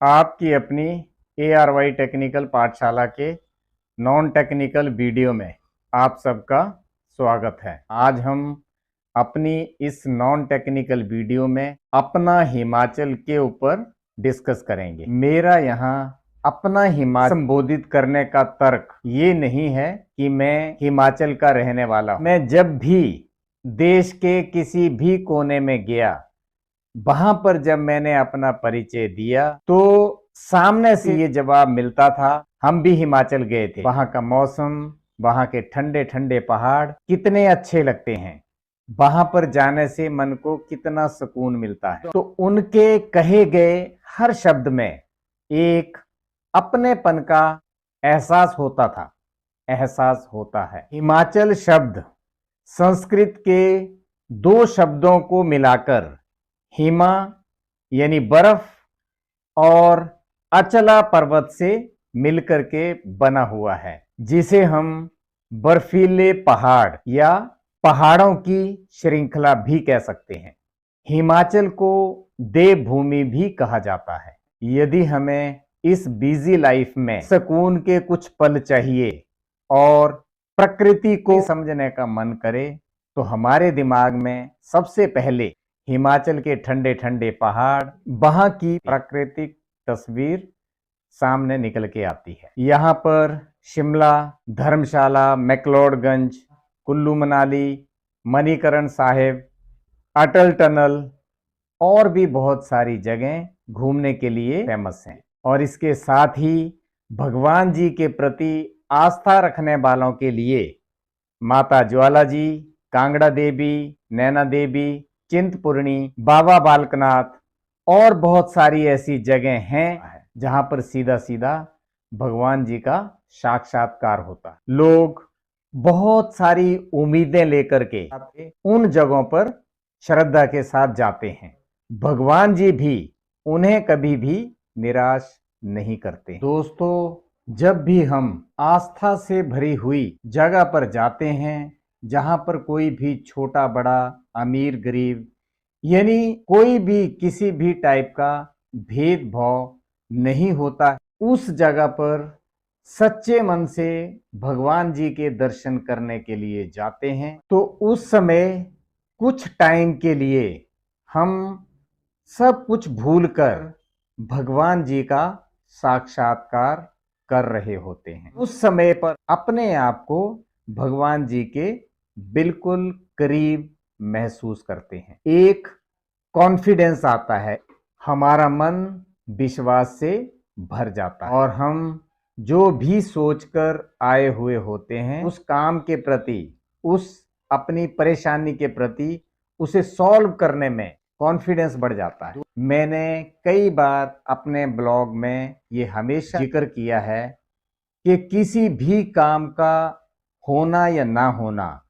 आपकी अपनी ARY technical पाठशाला के नॉन टेक्निकल वीडियो में आप सबका स्वागत है। आज हम अपनी इस नॉन टेक्निकल वीडियो में अपना हिमाचल के ऊपर डिस्कस करेंगे। मेरा यहाँ अपना हिमाचल संबोधित करने का तर्क ये नहीं है कि मैं हिमाचल का रहने वाला हूँ। मैं जब भी देश के किसी भी कोने में गया, वहां पर जब मैंने अपना परिचय दिया तो सामने से ये जवाब मिलता था, हम भी हिमाचल गए थे, वहां का मौसम, वहां के ठंडे ठंडे पहाड़ कितने अच्छे लगते हैं, वहां पर जाने से मन को कितना सुकून मिलता है। तो उनके कहे गए हर शब्द में एक अपनेपन का एहसास होता था, एहसास होता है। हिमाचल शब्द संस्कृत के दो शब्दों को मिलाकर हिमा यानी बर्फ और अचला पर्वत से मिलकर के बना हुआ है, जिसे हम बर्फीले पहाड़ या पहाड़ों की श्रृंखला भी कह सकते हैं। हिमाचल को देवभूमि भी कहा जाता है। यदि हमें इस बिजी लाइफ में सुकून के कुछ पल चाहिए और प्रकृति को समझने का मन करे, तो हमारे दिमाग में सबसे पहले हिमाचल के ठंडे ठंडे पहाड़, वहां की प्राकृतिक तस्वीर सामने निकल के आती है। यहाँ पर शिमला, धर्मशाला, मैक्लोडगंज, कुल्लू मनाली, मणिकरण साहिब, अटल टनल और भी बहुत सारी जगह घूमने के लिए फेमस हैं। और इसके साथ ही भगवान जी के प्रति आस्था रखने वालों के लिए माता ज्वाला जी, कांगड़ा देवी, नैना देवी, चिंतपूर्णी, बाबा बालकनाथ और बहुत सारी ऐसी जगह हैं जहां पर सीधा सीधा भगवान जी का साक्षात्कार होता है। लोग बहुत सारी उम्मीदें लेकर के उन जगहों पर श्रद्धा के साथ जाते हैं। भगवान जी भी उन्हें कभी भी निराश नहीं करते। दोस्तों, जब भी हम आस्था से भरी हुई जगह पर जाते हैं, जहां पर कोई भी छोटा बड़ा, अमीर गरीब यानी कोई भी किसी भी टाइप का भेदभाव नहीं होता, उस जगह पर सच्चे मन से भगवान जी के दर्शन करने के लिए जाते हैं, तो उस समय कुछ टाइम के लिए हम सब कुछ भूलकर भगवान जी का साक्षात्कार कर रहे होते हैं। उस समय पर अपने आप को भगवान जी के बिल्कुल करीब महसूस करते हैं। एक कॉन्फिडेंस आता है, हमारा मन विश्वास से भर जाता है और हम जो भी सोचकर आए हुए होते हैं उस काम के प्रति, उस अपनी परेशानी के प्रति, उसे सॉल्व करने में कॉन्फिडेंस बढ़ जाता है। मैंने कई बार अपने ब्लॉग में ये हमेशा जिक्र किया है कि किसी भी काम का होना या ना होना,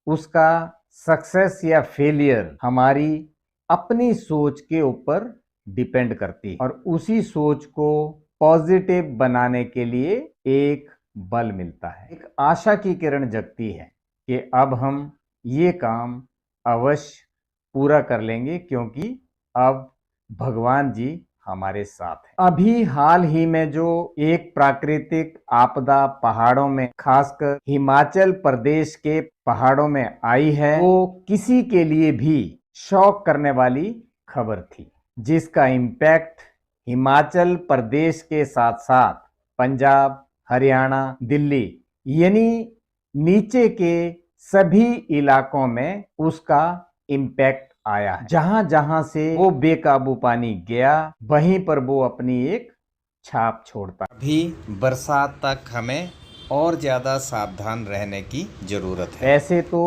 उसका सक्सेस या फेलियर हमारी अपनी सोच के ऊपर डिपेंड करती है और उसी सोच को पॉजिटिव बनाने के लिए एक बल मिलता है, एक आशा की किरण जगती है कि अब हम ये काम अवश्य पूरा कर लेंगे, क्योंकि अब भगवान जी हमारे साथ हैं। अभी हाल ही में जो एक प्राकृतिक आपदा पहाड़ों में, खासकर हिमाचल प्रदेश के पहाड़ों में आई है, वो किसी के लिए भी शॉक करने वाली खबर थी, जिसका इम्पैक्ट हिमाचल प्रदेश के साथ साथ पंजाब, हरियाणा, दिल्ली यानी नीचे के सभी इलाकों में उसका इम्पैक्ट आया है। जहां जहां से वो बेकाबू पानी गया, वहीं पर वो अपनी एक छाप छोड़ता। अभी बरसात तक हमें और ज्यादा सावधान रहने की जरूरत है। ऐसे तो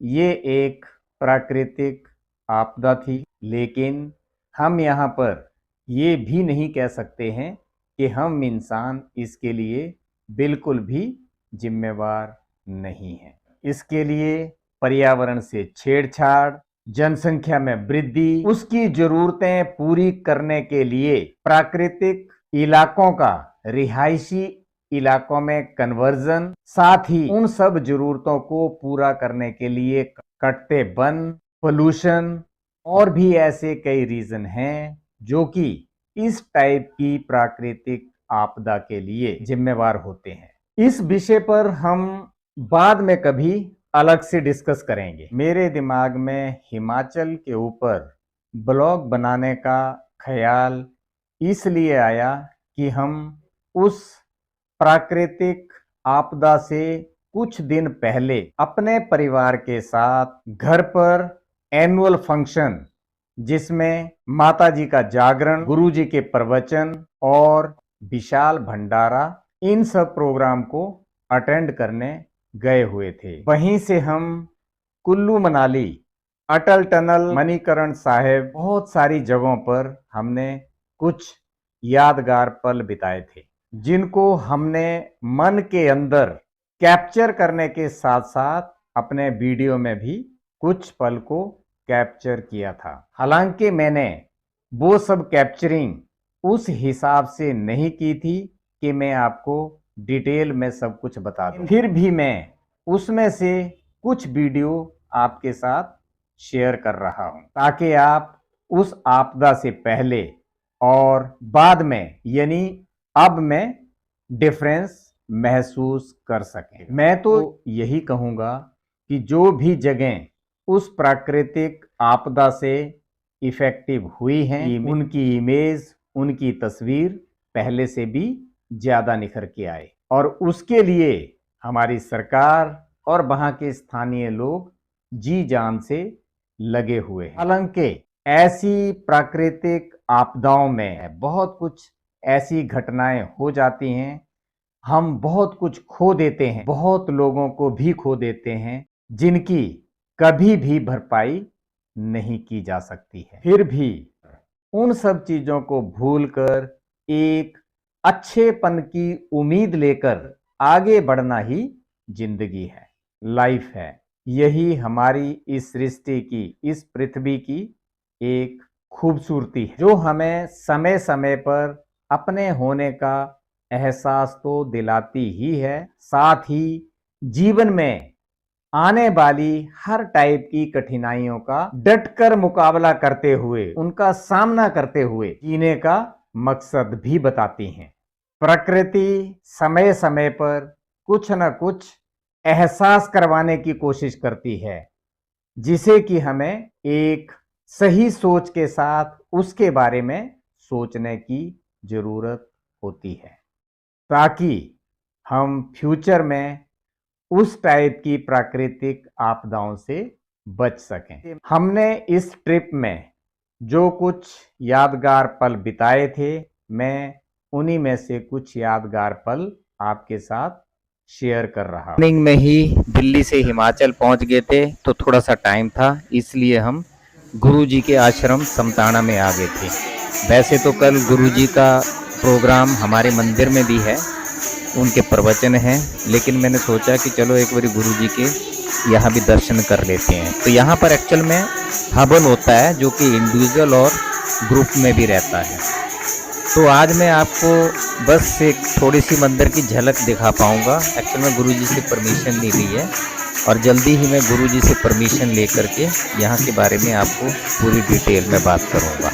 ये एक प्राकृतिक आपदा थी, लेकिन हम यहाँ पर ये भी नहीं कह सकते हैं कि हम इंसान इसके लिए बिल्कुल भी जिम्मेवार नहीं हैं। इसके लिए पर्यावरण से छेड़छाड़, जनसंख्या में वृद्धि, उसकी जरूरतें पूरी करने के लिए प्राकृतिक इलाकों का रिहायशी इलाकों में कन्वर्जन, साथ ही उन सब जरूरतों को पूरा करने के लिए कटते वन, पोल्यूशन और भी ऐसे कई रीजन हैं जो कि इस टाइप की प्राकृतिक आपदा के लिए जिम्मेवार होते हैं। इस विषय पर हम बाद में कभी अलग से डिस्कस करेंगे। मेरे दिमाग में हिमाचल के ऊपर ब्लॉग बनाने का ख्याल इसलिए आया कि हम उस प्राकृतिक आपदा से कुछ दिन पहले अपने परिवार के साथ घर पर एनुअल फंक्शन, जिसमें माता जी का जागरण, गुरु जी के प्रवचन और विशाल भंडारा, इन सब प्रोग्राम को अटेंड करने गए हुए थे। वहीं से हम कुल्लू मनाली, अटल टनल, मणिकरण साहिब, बहुत सारी जगहों पर हमने कुछ यादगार पल बिताए थे, जिनको हमने मन के अंदर कैप्चर करने के साथ साथ अपने वीडियो में भी कुछ पल को कैप्चर किया था। हालांकि मैंने वो सब कैप्चरिंग उस हिसाब से नहीं की थी कि मैं आपको डिटेल में सब कुछ बता दूं। फिर भी मैं उसमें से कुछ वीडियो आपके साथ शेयर कर रहा हूं, ताकि आप उस आपदा से पहले और बाद में, यानी अब में, डिफरेंस महसूस कर सकें। मैं तो यही कहूंगा कि जो भी जगह उस प्राकृतिक आपदा से इफेक्टिव हुई हैं, उनकी इमेज, उनकी तस्वीर पहले से भी ज्यादा निखर के आए, और उसके लिए हमारी सरकार और वहां के स्थानीय लोग जी जान से लगे हुए हैं। हालांकि ऐसी प्राकृतिक आपदाओं में बहुत कुछ ऐसी घटनाएं हो जाती हैं, हम बहुत कुछ खो देते हैं, बहुत लोगों को भी खो देते हैं, जिनकी कभी भी भरपाई नहीं की जा सकती है। फिर भी उन सब चीजों को भूलकर एक अच्छेपन की उम्मीद लेकर आगे बढ़ना ही जिंदगी है, लाइफ है। यही हमारी इस सृष्टि की, इस पृथ्वी की एक खूबसूरती है, जो हमें समय समय पर अपने होने का एहसास तो दिलाती ही है, साथ ही जीवन में आने वाली हर टाइप की कठिनाइयों का डटकर मुकाबला करते हुए, उनका सामना करते हुए जीने का मकसद भी बताती हैं। प्रकृति समय समय पर कुछ न कुछ एहसास करवाने की कोशिश करती है, जिसे कि हमें एक सही सोच के साथ उसके बारे में सोचने की जरूरत होती है, ताकि हम फ्यूचर में उस टाइप की प्राकृतिक आपदाओं से बच सकें। हमने इस ट्रिप में जो कुछ यादगार पल बिताए थे, मैं उन्हीं में से कुछ यादगार पल आपके साथ शेयर कर रहा हूं। मॉर्निंग में ही दिल्ली से हिमाचल पहुंच गए थे, तो थोड़ा सा टाइम था, इसलिए हम गुरुजी के आश्रम समताना में आ गए थे। वैसे तो कल गुरुजी का प्रोग्राम हमारे मंदिर में भी है, उनके प्रवचन हैं, लेकिन मैंने सोचा कि चलो एक बार गुरुजी के यहाँ भी दर्शन कर लेते हैं। तो यहाँ पर एक्चुअल में हवन होता है, जो कि इंडिविजुअल और ग्रुप में भी रहता है। तो आज मैं आपको बस एक थोड़ी सी मंदिर की झलक दिखा पाऊँगा। एक्चुअल में गुरुजी से परमिशन नहीं ली है, और जल्दी ही मैं गुरुजी से परमिशन लेकर के यहाँ के बारे में आपको पूरी डिटेल में बात करूँगा।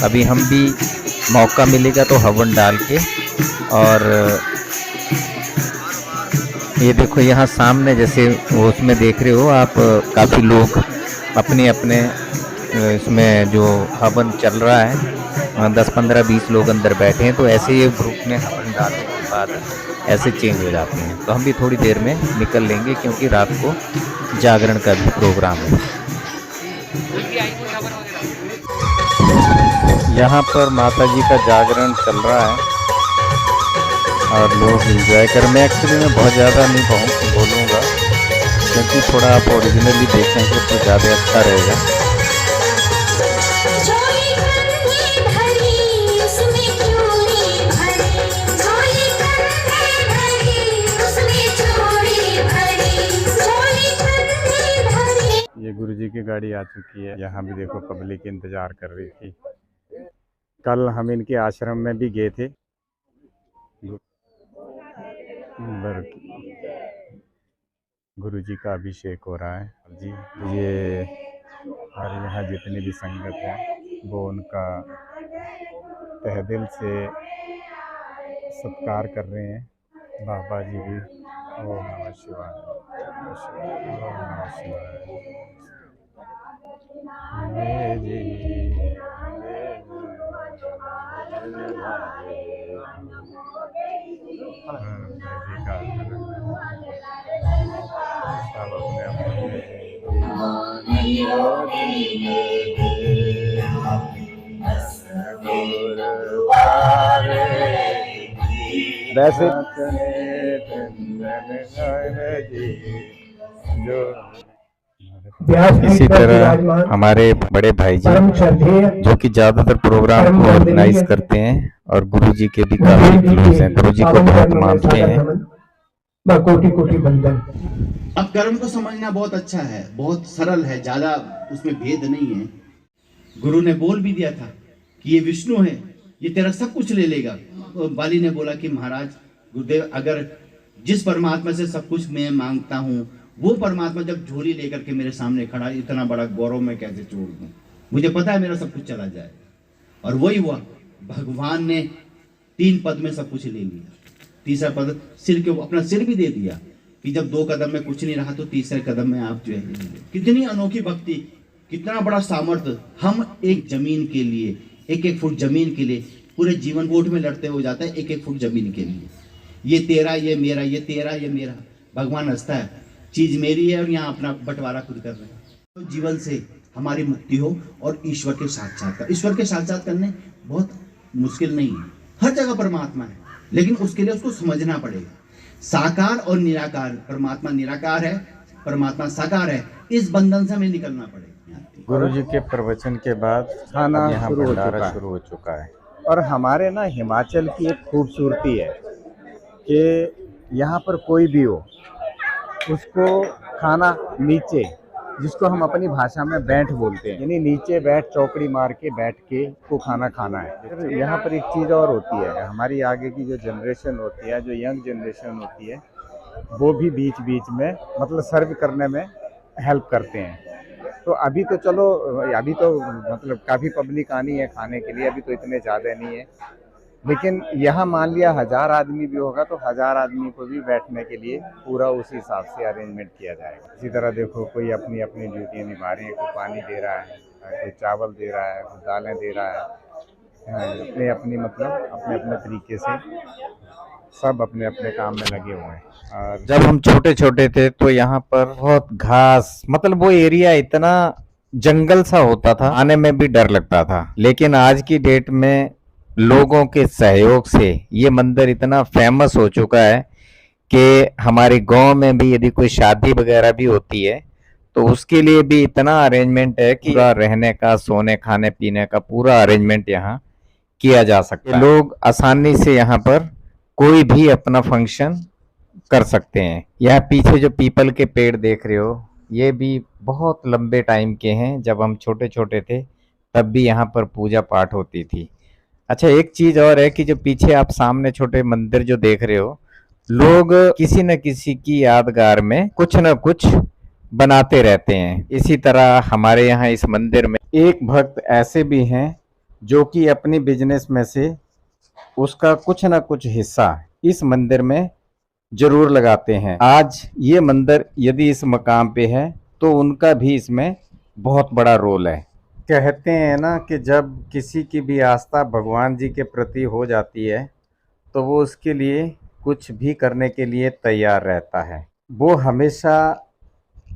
अभी हम भी मौका मिलेगा तो हवन डाल के, और ये देखो यहाँ सामने जैसे वो उसमें देख रहे हो आप, काफ़ी लोग अपने अपने इसमें जो हवन चल रहा है, 10-15-20 लोग अंदर बैठे हैं। तो ऐसे ये ग्रुप में हवन डालने के बाद ऐसे चेंज हो जाते हैं। तो हम भी थोड़ी देर में निकल लेंगे, क्योंकि रात को जागरण का भी प्रोग्राम है। यहाँ पर माता जी का जागरण चल रहा है और लोग एंजॉय कर। मैं एक्चुअली में बहुत ज़्यादा नहीं बोलूँगा, क्योंकि थोड़ा आप ओरिजिनली देखेंगे तो ज़्यादा अच्छा रहेगा। ये गुरुजी की गाड़ी आ चुकी है। यहाँ भी देखो पब्लिक इंतजार कर रही थी। कल हम इनके आश्रम में भी गए थे। गुरुजी का अभिषेक हो रहा है जी। ये और यहाँ जितनी भी संगत है वो उनका तहे दिल से सत्कार कर रहे हैं बाबा जी भी। ओम नमः शिवाय, ओम नमः शिवाय, ओम नमः शिवाय। जय जी, सब वैसे जो इसी तरह हमारे बड़े भाई जी जो कि ज्यादातर प्रोग्राम को ऑर्गेनाइज करते हैं और गुरु जी के भी काफी क्लोज हैं, गुरु जी को बहुत मानते हैं। कोटि कोटि बंदन। अब कर्म को समझना बहुत अच्छा है, बहुत सरल है, ज्यादा उसमें भेद नहीं है। गुरु ने बोल भी दिया था कि ये विष्णु है, ये तेरा सब कुछ ले लेगा। बाली ने बोला कि महाराज गुरुदेव, अगर जिस परमात्मा से सब कुछ मैं मांगता हूँ वो परमात्मा जब झोली लेकर के मेरे सामने खड़ा, इतना बड़ा गौरव मैं कैसे छोड़ दूं? मुझे पता है मेरा सब कुछ चला जाए। और वही हुआ, भगवान ने 3 पद में सब कुछ ले लिया। तीसरा पद सिर के, अपना सिर भी दे दिया कि जब 2 कदम में कुछ नहीं रहा तो तीसरे कदम में आप जो है। कितनी अनोखी भक्ति, कितना बड़ा सामर्थ्य। हम एक जमीन के लिए, 1-1 फुट जमीन के लिए पूरे जीवन कोर्ट में लड़ते हो जाता है। 1-1 फुट जमीन के लिए, ये तेरा, ये मेरा, ये तेरा, ये मेरा। भगवान हंसता है, चीज मेरी है और यहाँ अपना बंटवारा खुद कर रहे हैं। तो जीवन से हमारी मुक्ति हो और ईश्वर के साक्षात्कार। ईश्वर के साक्षात्कार करने बहुत मुश्किल नहीं है, हर जगह परमात्मा है, लेकिन उसके लिए उसको समझना पड़ेगा। साकार और निराकार, परमात्मा निराकार है, परमात्मा साकार है। इस बंधन से हमें निकलना पड़ेगा। गुरु जी के प्रवचन के बाद खाना शुरू हो चुका है। और हमारे ना हिमाचल की एक खूबसूरती है कि यहाँ पर कोई भी हो उसको खाना नीचे, जिसको हम अपनी भाषा में बैठ बोलते हैं, यानी नीचे बैठ, चौकड़ी मार के बैठ के को खाना खाना है। यहाँ पर एक चीज़ और होती है, हमारी आगे की जो जनरेशन होती है, जो यंग जनरेशन होती है, वो भी बीच बीच में मतलब सर्व करने में हेल्प करते हैं। तो अभी तो चलो, अभी तो मतलब काफ़ी पब्लिक आनी है खाने के लिए, अभी तो इतने ज़्यादा नहीं है। लेकिन यहाँ मान लिया 1000 आदमी भी होगा तो 1000 आदमी को भी बैठने के लिए पूरा उसी हिसाब से अरेंजमेंट किया जाएगा। इसी तरह देखो, कोई अपनी अपनी ड्यूटी निभा रही है, कोई पानी दे रहा है, कोई चावल दे रहा है, कोई दालें दे रहा है। अपने अपनी मतलब अपने अपने तरीके से सब अपने अपने काम में लगे हुए हैं। और जब हम छोटे छोटे थे तो यहाँ पर बहुत घास, मतलब वो एरिया इतना जंगल सा होता था, आने में भी डर लगता था। लेकिन आज की डेट में लोगों के सहयोग से ये मंदिर इतना फेमस हो चुका है कि हमारे गांव में भी यदि कोई शादी वगैरह भी होती है तो उसके लिए भी इतना अरेंजमेंट है कि पूरा रहने का, सोने खाने पीने का पूरा अरेंजमेंट यहाँ किया जा सकता है। लोग आसानी से यहाँ पर कोई भी अपना फंक्शन कर सकते हैं। यह पीछे जो पीपल के पेड़ देख रहे हो, ये भी बहुत लंबे टाइम के हैं। जब हम छोटे छोटे थे तब भी यहाँ पर पूजा पाठ होती थी। अच्छा, एक चीज और है कि जो पीछे आप सामने छोटे मंदिर जो देख रहे हो, लोग किसी न किसी की यादगार में कुछ न कुछ बनाते रहते हैं। इसी तरह हमारे यहाँ इस मंदिर में एक भक्त ऐसे भी हैं जो कि अपनी बिजनेस में से उसका कुछ न कुछ हिस्सा इस मंदिर में जरूर लगाते हैं। आज ये मंदिर यदि इस मकाम पे है तो उनका भी इसमें बहुत बड़ा रोल है। कहते हैं ना कि जब किसी की भी आस्था भगवान जी के प्रति हो जाती है तो वो उसके लिए कुछ भी करने के लिए तैयार रहता है। वो हमेशा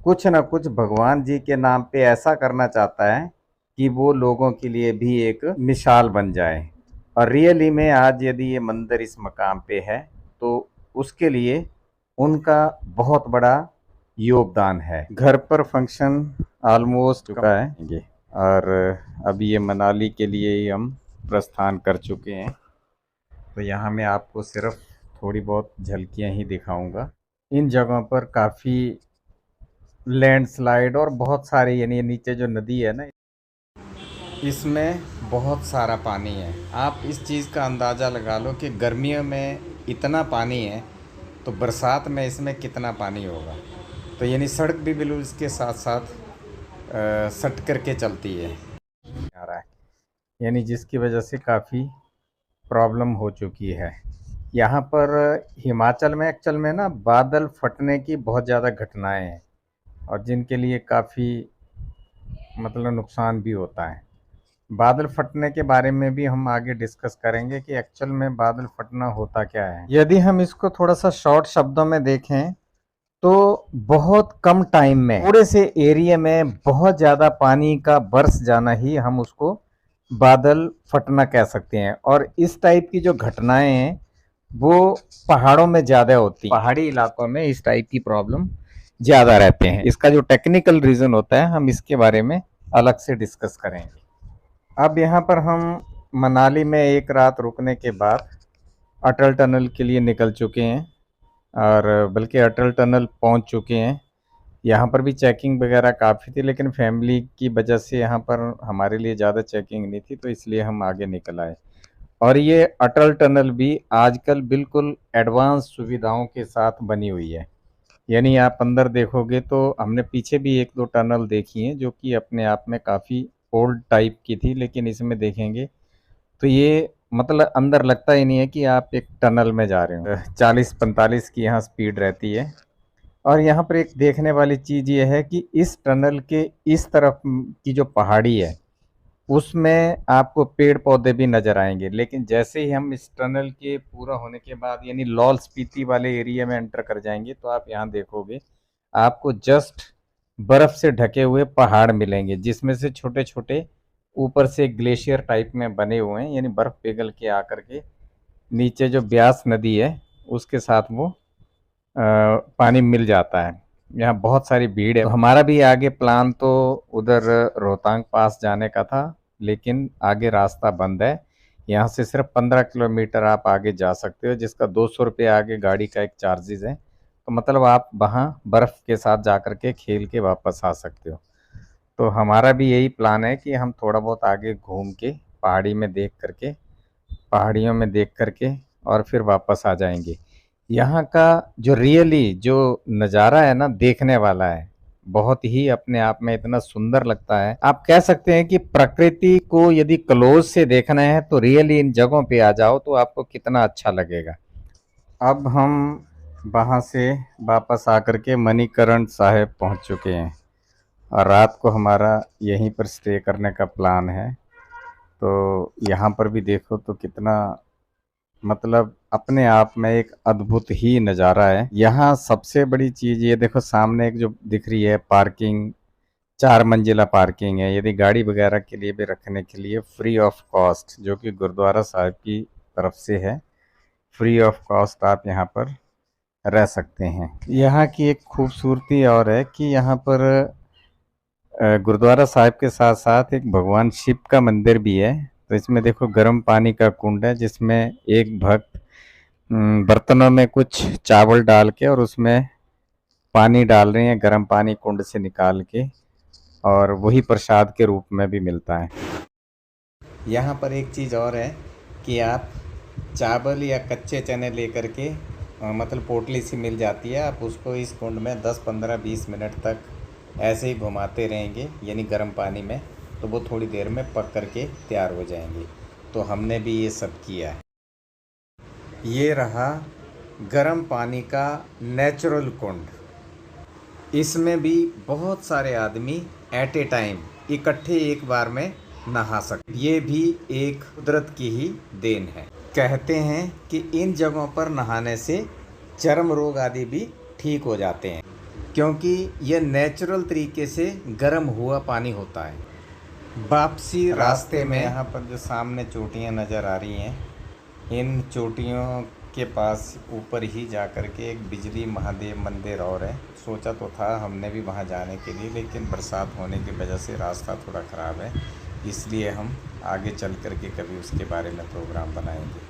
कुछ न कुछ भगवान जी के नाम पे ऐसा करना चाहता है कि वो लोगों के लिए भी एक मिसाल बन जाए। और रियली में आज यदि ये मंदिर इस मकाम पे है तो उसके लिए उनका बहुत बड़ा योगदान है। घर पर फंक्शन ऑलमोस्ट चुका है और अभी ये मनाली के लिए ही हम प्रस्थान कर चुके हैं। तो यहाँ मैं आपको सिर्फ थोड़ी बहुत झलकियाँ ही दिखाऊंगा। इन जगहों पर काफ़ी लैंडस्लाइड और बहुत सारे, यानी नीचे जो नदी है ना, इसमें बहुत सारा पानी है। आप इस चीज़ का अंदाज़ा लगा लो कि गर्मियों में इतना पानी है तो बरसात में इसमें कितना पानी होगा। तो यानी सड़क भी बिल्कुल इसके साथ साथ सट करके चलती है आ रहा है, यानी जिसकी वजह से काफ़ी प्रॉब्लम हो चुकी है। यहाँ पर हिमाचल में एक्चुअल में ना बादल फटने की बहुत ज़्यादा घटनाएं हैं और जिनके लिए काफ़ी मतलब नुकसान भी होता है। बादल फटने के बारे में भी हम आगे डिस्कस करेंगे कि एक्चुअल में बादल फटना होता क्या है। यदि हम इसको थोड़ा सा शॉर्ट शब्दों में देखें तो बहुत कम टाइम में थोड़े से एरिया में बहुत ज़्यादा पानी का बरस जाना ही हम उसको बादल फटना कह सकते हैं। और इस टाइप की जो घटनाएं हैं वो पहाड़ों में ज़्यादा होती हैं। पहाड़ी इलाकों में इस टाइप की प्रॉब्लम ज़्यादा रहते हैं। इसका जो टेक्निकल रीज़न होता है हम इसके बारे में अलग से डिस्कस करेंगे। अब यहाँ पर हम मनाली में एक रात रुकने के बाद अटल टनल के लिए निकल चुके हैं और बल्कि अटल टनल पहुँच चुके हैं। यहाँ पर भी चेकिंग वगैरह काफ़ी थी, लेकिन फैमिली की वजह से यहाँ पर हमारे लिए ज़्यादा चेकिंग नहीं थी, तो इसलिए हम आगे निकल आए। और ये अटल टनल भी आजकल बिल्कुल एडवांस सुविधाओं के साथ बनी हुई है। यानी आप अंदर देखोगे तो हमने पीछे भी एक दो टनल देखी हैं जो कि अपने आप में काफ़ी ओल्ड टाइप की थी, लेकिन इसमें देखेंगे तो ये मतलब अंदर लगता ही नहीं है कि आप एक टनल में जा रहे हो। 40-45 की यहाँ स्पीड रहती है। और यहाँ पर एक देखने वाली चीज़ ये है कि इस टनल के इस तरफ की जो पहाड़ी है उसमें आपको पेड़ पौधे भी नज़र आएंगे, लेकिन जैसे ही हम इस टनल के पूरा होने के बाद यानी लाहौल स्पीति वाले एरिया में एंटर कर जाएंगे तो आप यहाँ देखोगे आपको जस्ट बर्फ़ से ढके हुए पहाड़ मिलेंगे, जिसमें से छोटे छोटे ऊपर से ग्लेशियर टाइप में बने हुए हैं, यानी बर्फ़ पिघल के आकर के नीचे जो ब्यास नदी है उसके साथ वो पानी मिल जाता है। यहाँ बहुत सारी भीड़ है। तो हमारा भी आगे प्लान तो उधर रोहतांग पास जाने का था, लेकिन आगे रास्ता बंद है। यहाँ से सिर्फ 15 किलोमीटर आप आगे जा सकते हो, जिसका 200 रुपये आगे गाड़ी का एक चार्जेस है। तो मतलब आप वहाँ बर्फ़ के साथ जा कर के खेल के वापस आ सकते हो। तो हमारा भी यही प्लान है कि हम थोड़ा बहुत आगे घूम के पहाड़ियों में देख करके और फिर वापस आ जाएंगे। यहाँ का जो रियली जो नज़ारा है ना देखने वाला है, बहुत ही अपने आप में इतना सुंदर लगता है। आप कह सकते हैं कि प्रकृति को यदि क्लोज से देखना है तो रियली इन जगहों पे आ जाओ तो आपको कितना अच्छा लगेगा। अब हम वहाँ से वापस आकर के मणिकरण साहिब पहुँच चुके हैं और रात को हमारा यहीं पर स्टे करने का प्लान है। तो यहाँ पर भी देखो तो कितना मतलब अपने आप में एक अद्भुत ही नज़ारा है। यहाँ सबसे बड़ी चीज़ ये देखो सामने एक जो दिख रही है पार्किंग, 4 मंजिला पार्किंग है। यदि गाड़ी वगैरह के लिए भी रखने के लिए फ्री ऑफ कॉस्ट, जो कि गुरुद्वारा साहिब की तरफ से है, फ्री ऑफ कॉस्ट आप यहाँ पर रह सकते हैं। यहाँ की एक खूबसूरती और है कि यहाँ पर गुरुद्वारा साहिब के साथ साथ एक भगवान शिव का मंदिर भी है। तो इसमें देखो गर्म पानी का कुंड है, जिसमें एक भक्त बर्तनों में कुछ चावल डाल के और उसमें पानी डाल रहे हैं, गर्म पानी कुंड से निकाल के, और वही प्रसाद के रूप में भी मिलता है। यहाँ पर एक चीज़ और है कि आप चावल या कच्चे चने लेकर के मतलब पोटली सी मिल जाती है, आप उसको इस कुंड में 10, 15, 20 मिनट तक ऐसे ही घुमाते रहेंगे यानी गर्म पानी में, तो वो थोड़ी देर में पक कर के तैयार हो जाएंगे। तो हमने भी ये सब किया है। ये रहा गर्म पानी का नेचुरल कुंड। इसमें भी बहुत सारे आदमी एट ए टाइम इकट्ठे एक बार में नहा सकते। ये भी एक कुदरत की ही देन है। कहते हैं कि इन जगहों पर नहाने से चर्म रोग आदि भी ठीक हो जाते हैं, क्योंकि यह नेचुरल तरीके से गर्म हुआ पानी होता है। वापसी रास्ते में यहाँ पर जो सामने चोटियाँ नज़र आ रही हैं, इन चोटियों के पास ऊपर ही जा कर के एक बिजली महादेव मंदिर और है। सोचा तो था हमने भी वहाँ जाने के लिए, लेकिन बरसात होने की वजह से रास्ता थोड़ा ख़राब है, इसलिए हम आगे चल कर के कभी उसके बारे में प्रोग्राम बनाएंगे।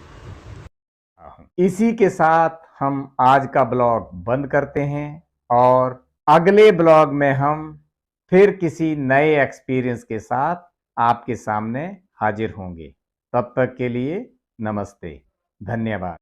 इसी के साथ हम आज का ब्लॉग बंद करते हैं और अगले ब्लॉग में हम फिर किसी नए एक्सपीरियंस के साथ आपके सामने हाजिर होंगे। तब तक के लिए नमस्ते, धन्यवाद।